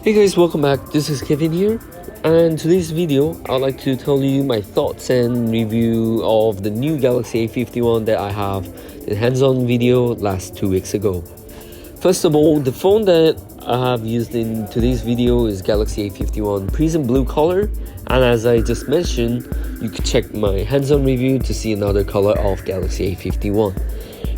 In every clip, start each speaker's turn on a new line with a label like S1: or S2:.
S1: Hey guys, welcome back. This is Kevin here, and today's video I'd like to tell you my thoughts and review of the new Galaxy A51 that I have the hands-on video last 2 weeks ago. First of all, the phone that I have used in today's video is Galaxy A51 Prism Blue color, and as I just mentioned, you can check my hands-on review to see another color of Galaxy A51.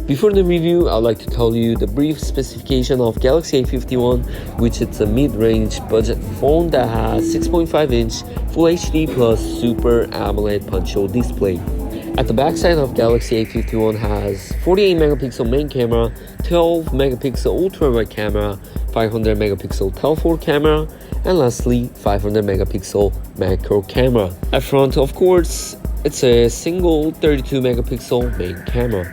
S1: Before the review, I'd like to tell you the brief specification of Galaxy A51, which is a mid-range budget phone that has 6.5-inch Full HD plus Super AMOLED punch-hole display. At the backside of Galaxy A51 has 48 megapixel main camera, 12 megapixel ultra-wide camera, 500 megapixel telephoto camera, and lastly 500 megapixel macro camera. At front, of course, it's a single 32 megapixel main camera.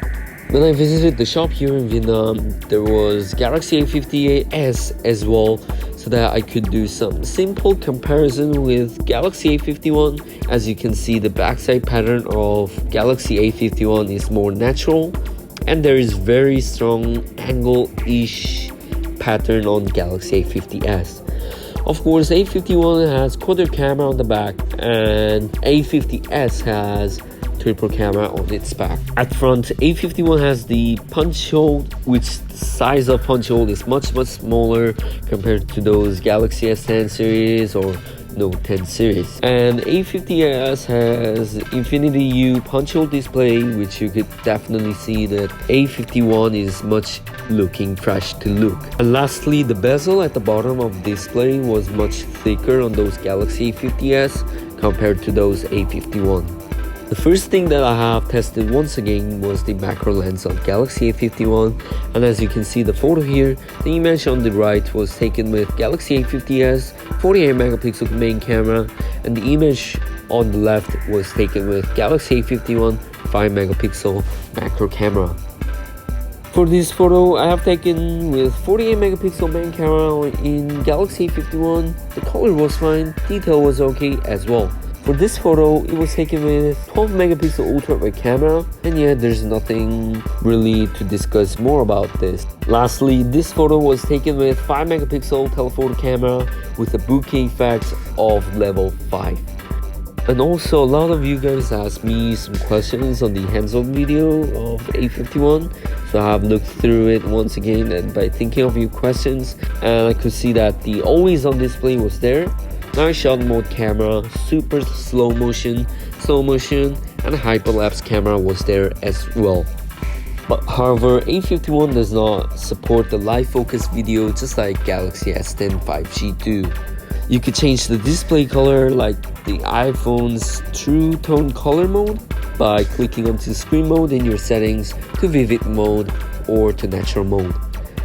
S1: When I visited the shop here in Vietnam, there was Galaxy A50s as well, so that I could do some simple comparison with Galaxy A51. As you can see, the backside pattern of Galaxy A51 is more natural, and there is very strong angle-ish pattern on Galaxy A50s. Of course, A51 has quad camera on the back, and A50s has triple camera on its back. At front, A51 has the punch hole, which the size of punch hole is much smaller compared to those Galaxy S10 series or Note 10 series. And A50s has Infinity U punch hole display, which you could definitely see that A51 is much looking fresh to look. And lastly, the bezel at the bottom of the display was much thicker on those Galaxy A50s compared to those A51. The first thing that I have tested once again was the macro lens of Galaxy A51, and as you can see the photo here, the image on the right was taken with Galaxy A50s 48 megapixel main camera, and the image on the left was taken with Galaxy A51 5 megapixel macro camera. For this photo, I have taken with 48 megapixel main camera in Galaxy A51. The color was fine, detail was okay as well. For this photo, it was taken with 12 megapixel ultra-wide camera, and yeah, there's nothing really to discuss more about this. Lastly, this photo was taken with 5 megapixel telephoto camera with a bokeh effect of level 5. And also, a lot of you guys asked me some questions on the hands-on video of A51, so I have looked through it once again, and by thinking of your questions, and I could see that the always-on display was there. Nice shot mode camera, super slow motion, and hyperlapse camera was there as well. But however, A51 does not support the live focus video just like Galaxy S10 5G do. You could change the display color like the iPhone's True Tone Color mode by clicking onto screen mode in your settings to vivid mode or to natural mode.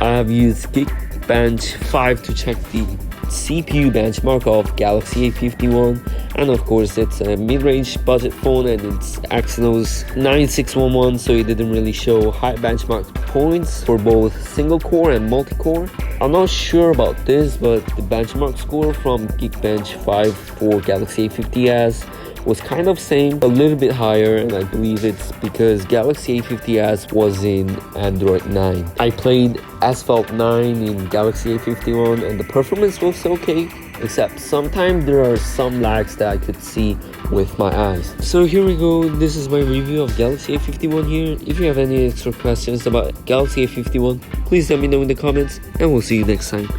S1: I have used Geekbench 5 to check the CPU benchmark of Galaxy A51, and of course it's a mid-range budget phone and it's Exynos 9611, so it didn't really show high benchmark points for both single core and multi-core. I'm not sure about this, but the benchmark score from Geekbench 5 for Galaxy A50s was kind of same, a little bit higher, and I believe it's because Galaxy A50s was in Android 9. I played Asphalt 9 in Galaxy A51 and the performance was okay, except sometimes there are some lags that I could see with my eyes. So here we go, this is my review of Galaxy A51 here. If you have any extra questions about Galaxy A51, please let me know in the comments, and we'll see you next time.